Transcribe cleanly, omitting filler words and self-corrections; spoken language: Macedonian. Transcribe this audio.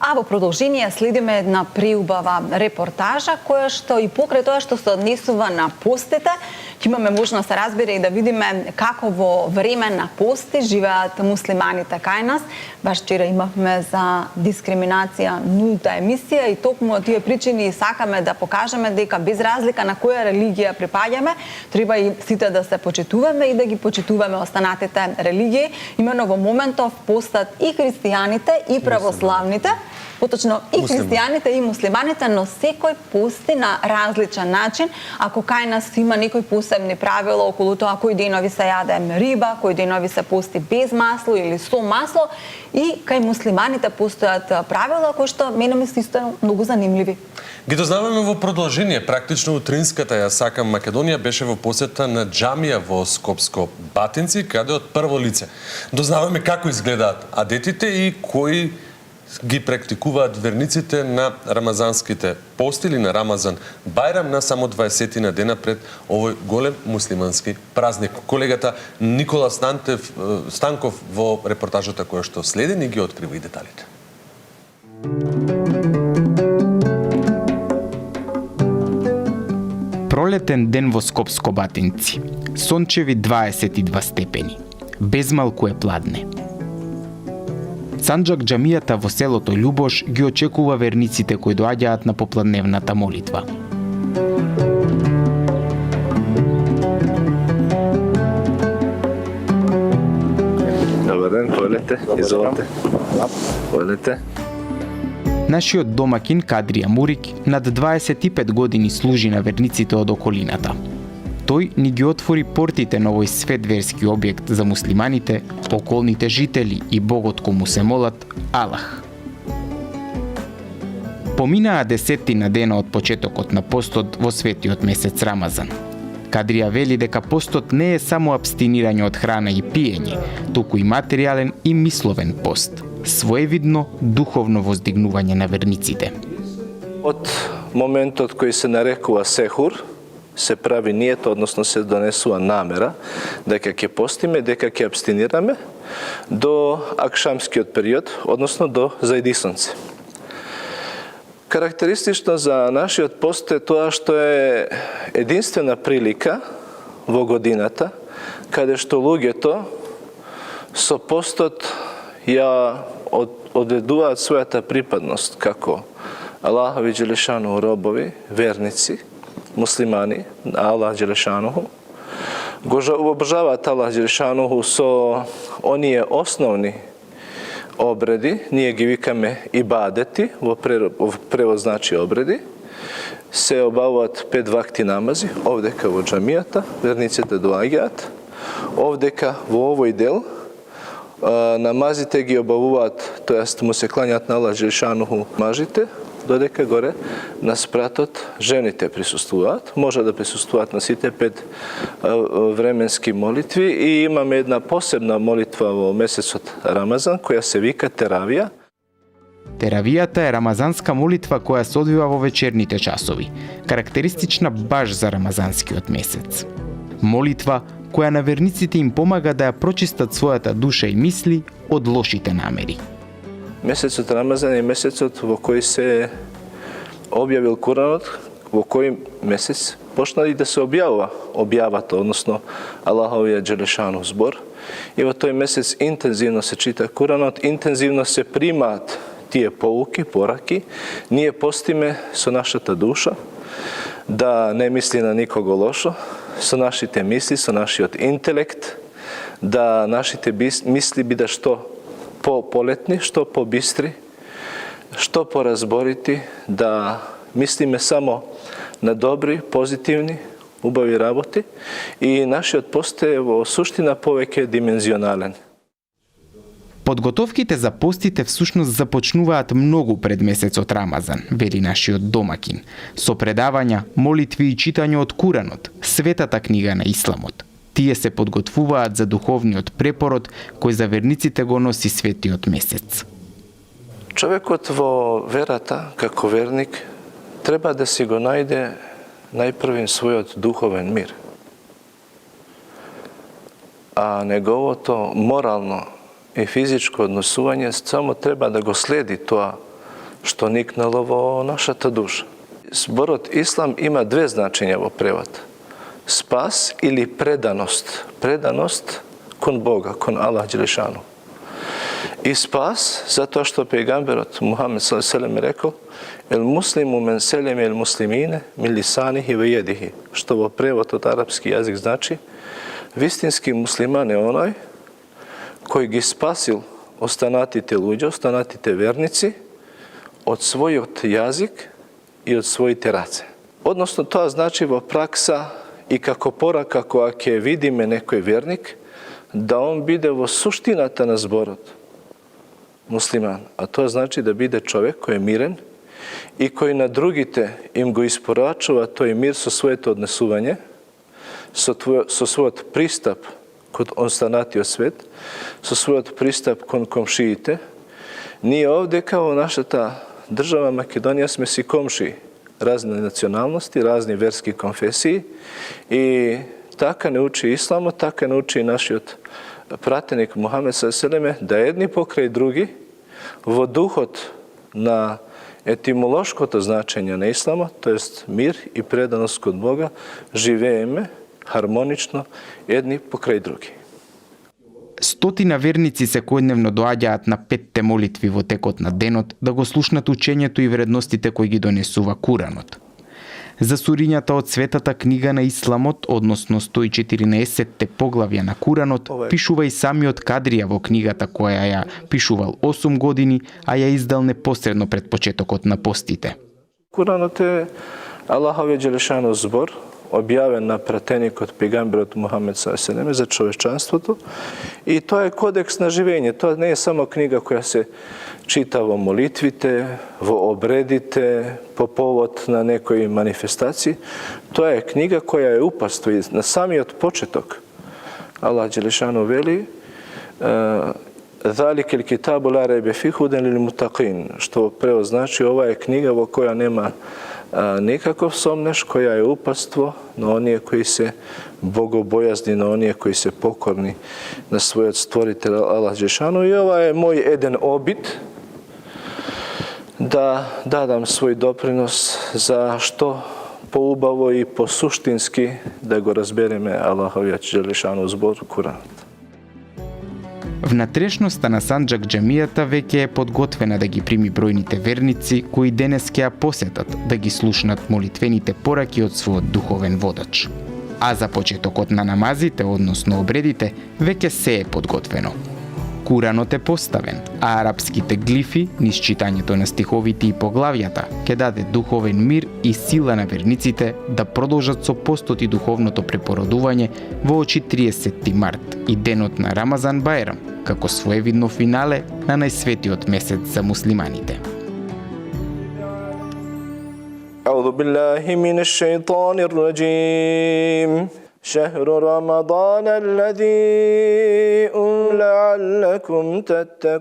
А во продолжение следиме една преубава репортажа која што и покрај тоа што се однесува на постите, ќе имаме можност да разбере и да видиме како во време на пости живеат муслиманите кај нас. Баш вчера имавме за дискриминација нулта емисија и токму од тие причини сакаме да покажеме дека без разлика на која религија припаѓаме, треба и сите да се почитуваме и да ги почитуваме останатите религии. Имено во моментов постат и христијаните и православните, поточно и христијаните и муслиманите, но секој пости на различен начин. Ако кај нас има некои посебни правила околу тоа кои денови се јаде риба, кои денови се пости без масло или со масло, и кај муслиманите постојат правила кои што мене ми се исто многу занимливи. Ги дознаваме во продолжение. Практично утринската Ја сакам Македонија беше во посета на џамија во Скопско Батинци, каде од прво лице дознаваме како изгледаат адетите и кои ги практикуваат верниците на рамазанските пости или на Рамазан Бајрам на само 20 на дена пред овој голем муслимански празник. Колегата Никола Станков во репортажата која што следи ни ги открива и деталите. Пролетен ден во Скопско Батинци. Сончеви 22 степени. Безмалку е пладне. Санџак џамијата во селото Љубош ги очекува верниците кои доаѓаат на попладневната молитва. Добар ден, повелете, изволете. Повелете. Нашиот домакин Кадрија Мурик над 25 години служи на верниците од околината. Тој ни ги отвори портите на овој светверски објект за муслиманите, околните жители и Богот кому се молат, Аллах. Поминаа десеттина дена од почетокот на постот во светиот месец Рамазан. Кадрија вели дека постот не е само абстинирање од храна и пиење, туку и материјален и мисловен пост, своевидно духовно воздигнување на верниците. Од моментот кој се нарекува сехур, се прави ниет, односно се донесува намера дека ќе постиме, дека ќе абстинираме до акшамскиот период, односно до зајди сонце. Карактеристично за нашиот пост е тоа што е единствена прилика во годината каде што луѓето со постот ја одредуваат својата припадност како Аллахови џелешану робови, верници, муслимани, Аллах џелешануху, го обожаваат Аллах џелешануху со оние основни обреди, ние ги викаме ибадети, во превод значи обреди, се обавуваат 5 вакти намази, овдека во џамијата, верниците доаѓаат, овдека во овој дел, намазите ги обавуваат, тоест му се клањаат на Аллах џелешануху мажите, додека горе на спратот жените присуствуваат. Може да присуствуваат на сите 5 временски молитви и имаме една посебна молитва во месецот Рамазан која се вика Теравија. Теравијата е рамазанска молитва која се одвива во вечерните часови, карактеристична баш за рамазанскиот месец. Молитва која на верниците им помага да ја прочистат својата душа и мисли од лошите намери. Месецот Рамазан е месецот во кој се објавил Куранот, во кој месец почна и да се објавата, односно Аллаховиот џелешану збор. И во тој месец интензивно се чита Куранот, интензивно се примаат тие поуки, пораки. Ние постиме со нашата душа, да не мисли на никого лошо, со нашите мисли, со нашиот интелект, да нашите мисли бидат што по-полетни, што по-бистри, што по-разборити, да мислиме само на добри, позитивни, убави работи и нашиот пост е во суштина повеќе димензионален. Подготовките за постите всушност започнуваат многу пред месецот Рамазан, вели нашиот домакин, со предавања, молитви и читање од Куранот, светата книга на Исламот. Тие се подготвуваат за духовниот препород кој за верниците го носи светиот месец. Човекот во верата, како верник, треба да си го најде најпрвен својот духовен мир. А неговото морално и физичко однесување само треба да го следи тоа што никнало во нашата душа. Зборот ислам има две значења во превод. Спас или преданост. Преданост кон Бога, кон Аллах Джелешану. И спас, затоа што пејгамберот Мухамед ﷺ рекол: "Ел муслиму мен селеме ел муслимине мин лисанихи ва једихи", што во превод од арапски јазик значи: вистински муслиман е оној кој ги спасил останатите луѓе, останатите верници од својот јазик и од своите раце. Односно, тоа значи во пракса и како порака која ќе видиме некој верник, да он биде во суштината на зборот муслиман. А тоа значи да биде човек кој е мирен и кој на другите им го испорачува тој мир со своето однесување, со својот пристап кон останатиот свет, со својот пристап кон комшиите. Ние овде, во нашата држава Македонија, сме си комшии, разни националности, разни верски конфесии, и така не учи исламот, така не учи и нашиот пратеник Мухамед ﷺ, да едни покрај други, во духот на етимолошкото значење на исламот, тоест мир и преданост кон Бога, живееме хармонично едни покрај други. Стотина верници секојдневно доаѓаат на 5 молитви во текот на денот да го слушнат учењето и вредностите кои ги донесува Куранот. За сурињата од Светата книга на Исламот, односно 114 поглавја на Куранот, пишува и самиот Кадрија во книгата која ја пишувал 8 години, а ја издал непосредно пред почетокот на постите. Куранот е Аллаховиот Джелешанов збор, објавен на пратеникот пејгамберот Мухамед ﷺ за човечанството, и тоа е кодекс на живење. Тоа не е само книга која се чита во молитвите, во обредите, по повод на некои манифестации. Тоа е книга која е упатство и на самиот почеток. Аллах Джелешану вели: "Залика ел китабу ла райбе фиҳи ҳуден лил мутақин", што превод значи ова е книга во која нема никаков сомнеш, која е упатство на оние кои се богобојазни, на оние кои се покорни на својот створител Аллах Джелешану. И ова е мој еден обид да дадам свој допринос за што поубаво и посуштински да го разбереме Аллаховиот Джелешану збор Куранот. Внатрешноста на Санџак џамијата веќе е подготвена да ги прими бројните верници кои денес ќе ја посетат да ги слушнат молитвените пораки од својот духовен водач. А за почетокот на намазите, односно обредите, веќе се е подготвено. Куранот е поставен, а арапските глифи, низ читањето на стиховите и поглавјата, ќе даде духовен мир и сила на верниците да продолжат со постот и духовното препородување во очи 30 март и денот на Рамазан Бајрам, како своевидно финале на најсветиот месец за муслиманите. أعوذ بالله من الشيطان الرجيم شهر رمضان الذي لعلكم تتقون